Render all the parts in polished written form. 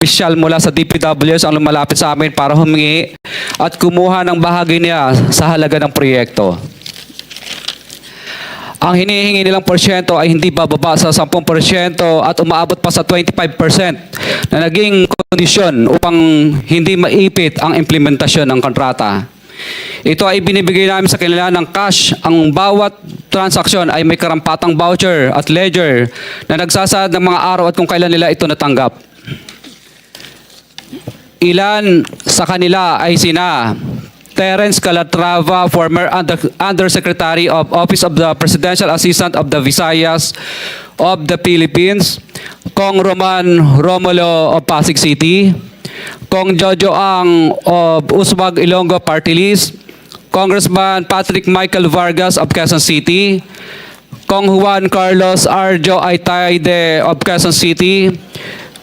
opisyal mula sa DPWs ang lumalapit sa amin para humingi at kumuha ng bahagi niya sa halaga ng proyekto. Ang hinihingi nilang porsyento ay hindi bababa sa 10% at umaabot pa sa 25% na naging kondisyon upang hindi maipit ang implementasyon ng kontrata. Ito ay binibigay namin sa kanila ng cash. Ang bawat transaksyon ay may karampatang voucher at ledger na nagsasaad ng mga araw at kung kailan nila ito natanggap. Ilan sa kanila ay sina Terence Calatrava, former Undersecretary of Office of the Presidential Assistant of the Visayas of the Philippines, Kong Roman Romulo of Pasig City, Kong Jojo Ang of Uswag Ilonggo Party List, Congressman Patrick Michael Vargas of Quezon City, Kong Juan Carlos Arjo Aitaide of Quezon City,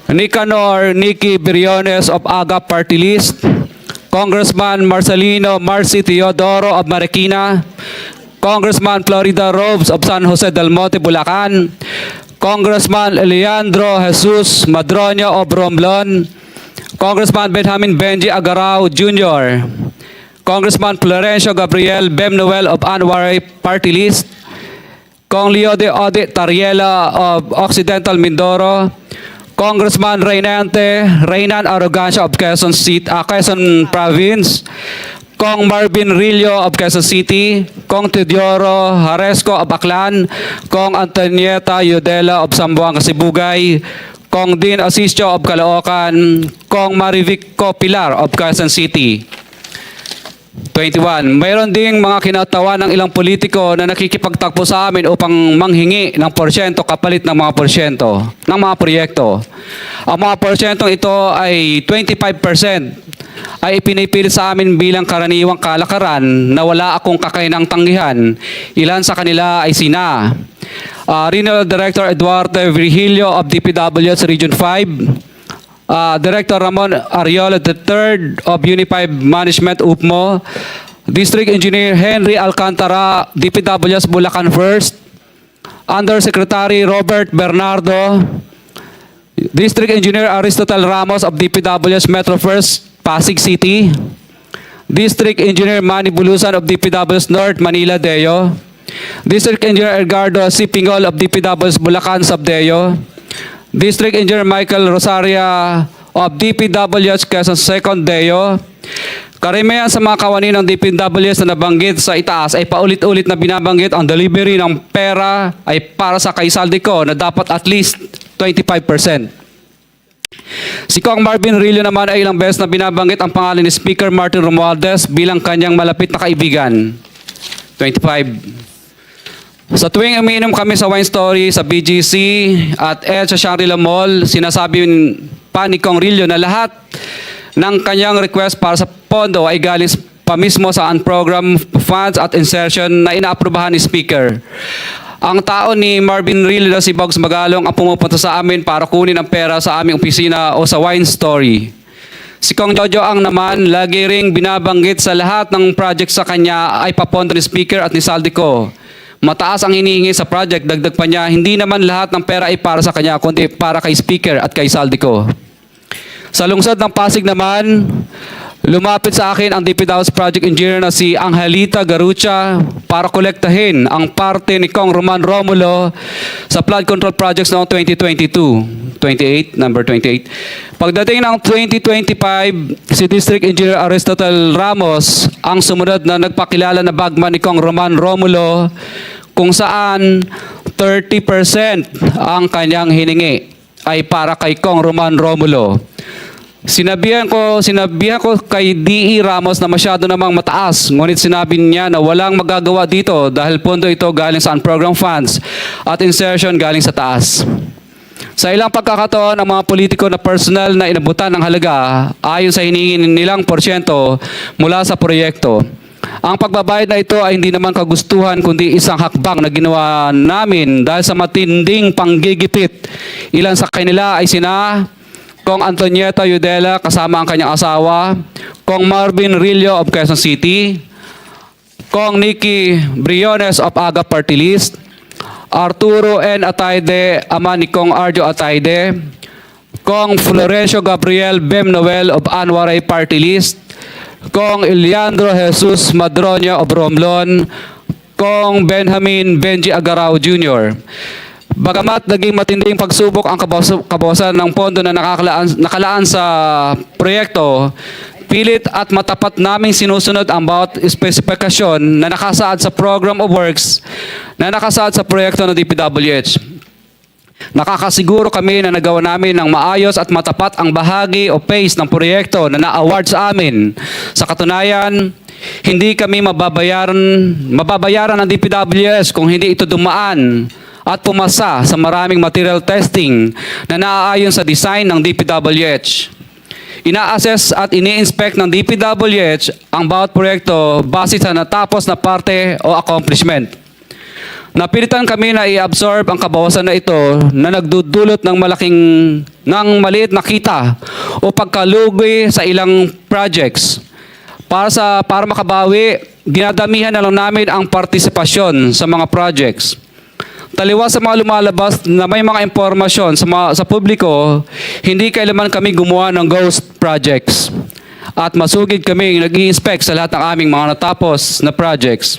Nicanor Nicky Briones of AGA Party List, Congressman Marcelino Marcy Teodoro of Marikina, Congressman Florida Robes of San Jose del Monte, Bulacan, Congressman Leandro Jesus Madroño of Romblon, Congressman Benjamin Benji Agarao Jr., Congressman Florencio Gabriel Bemnoel of Anwaray Party List, Kong Leo de Ode Tariela of Occidental Mindoro, Congressman Reynan Arrogancia of Quezon Province, Kong Marvin Rillo of Quezon City, Kong Teodoro Haresco of Aklan, Kong Antonieta Yudela of Zamboanga Sibugay, Kong Dean Asisio of Caloocan, Kong Marivic Pilar of Quezon City. 21. Mayroon ding mga kinatawa ng ilang politiko na nakikipagtakbo sa amin upang manghingi ng porsyento kapalit ng mga porsyento ng mga proyekto. Ang mga porsyentong ito ay 25% ay ipinipilit sa amin bilang karaniwang kalakaran na wala akong kakainang tanggihan. Ilan sa kanila ay sina Regional Director Eduardo Virgilio of DPWs Region 5, Director Ramon Ariola III of Unified Management UPMO, District Engineer Henry Alcantara, DPWs Bulacan First, Undersecretary Robert Bernardo, District Engineer Aristotle Ramos of DPWs Metro First, Pasig City, District Engineer Manny Bulusan of DPWs North Manila Deo, District Engineer Edgardo C. Pingol of DPWs Bulacan Subdeo, District Engineer Michael Rosaria of DPWs Quezon Second Deo. Karamihan sa mga kawani ng DPWs na nabanggit sa itaas ay paulit-ulit na binabanggit ang delivery ng pera ay para sa kaisaldi ko na dapat at least 25%. Si Kong Marvin Rillo naman ay ilang beses na binabanggit ang pangalan ni Speaker Martin Romualdez bilang kanyang malapit na kaibigan. 25. Sa tuwing umiinom kami sa Wine Story, sa BGC at sa Shangri-La Mall, sinasabi pa ni Kong Rillo na lahat ng kanyang request para sa pondo ay galing pa mismo sa unprogrammed funds at insertion na inaaprubahan ni Speaker. Ang tao ni Marvin Rillo na si Bogs Magalong ang pumupunta sa amin para kunin ang pera sa aming opisina o sa Wine Story. Si Kong Jojo Ang naman, lagi ring binabanggit sa lahat ng project sa kanya ay papondo ni Speaker at ni Saldico. Mataas ang hinihingi sa project, dagdag pa niya, hindi naman lahat ng pera ay para sa kanya, kundi para kay Speaker at kay Saldico. Sa lungsod ng Pasig naman, lumapit sa akin ang DPW's project engineer na si Angelita Garucha para kolektahin ang parte ni Kong Roman Romulo sa flood control projects noong 2022. 28, number 28. Pagdating ng 2025, si District Engineer Aristotle Ramos ang sumunod na nagpakilala na bagman ni Kong Roman Romulo kung saan 30% ang kanyang hiningi ay para kay Kong Roman Romulo. Sinabihan ko kay D.E. Ramos na masyado namang mataas, ngunit sinabi niya na walang magagawa dito dahil pondo ito galing sa unprogrammed funds at insertion galing sa taas. Sa ilang pagkakataon, ang mga politiko na personal na inabutan ng halaga ayon sa hinihingi nilang porsyento mula sa proyekto. Ang pagbabayad na ito ay hindi naman kagustuhan kundi isang hakbang na ginawa namin dahil sa matinding panggigipit. Ilan sa kanila ay sina Kong Antonieta Yudela kasama ang kanyang asawa, Kong Marvin Rillo of Quezon City, Kong Nicky Briones of AGA Party List, Arturo N. Ataide, ama ni Kong Arjo Ataide, Kong Florencio Gabriel Bem Noel of Anwaray Party List, Kong Eliandro Jesus Madroña of Romblon, Kong Benjamin Benji Agarao Jr. Bagamat naging matinding pagsubok ang kabawasan ng pondo na nakalaan sa proyekto, pilit at matapat naming sinusunod ang bawat espesifikasyon na nakasaad sa Program of Works na nakasaad sa proyekto ng DPWH. Nakakasiguro kami na nagawa namin ng maayos at matapat ang bahagi o phase ng proyekto na na-award sa amin. Sa katunayan, hindi kami mababayaran ng DPWH kung hindi ito dumaan at pumasa sa maraming material testing na naaayon sa design ng DPWH. Ina-assess at ini-inspect ng DPWH ang bawat proyekto base sa natapos na parte o accomplishment. Napilitan kami na i-absorb ang kabawasan na ito na nagdudulot ng maliit na kita o pagkalugi sa ilang projects. Para makabawi, ginadamihan na lang namin ang partisipasyon sa mga projects. Taliwas sa mga lumalabas na may mga impormasyon sa publiko, hindi kailanman kami gumawa ng ghost projects. At masugid kami nag-i-inspect sa lahat ng aming mga natapos na projects.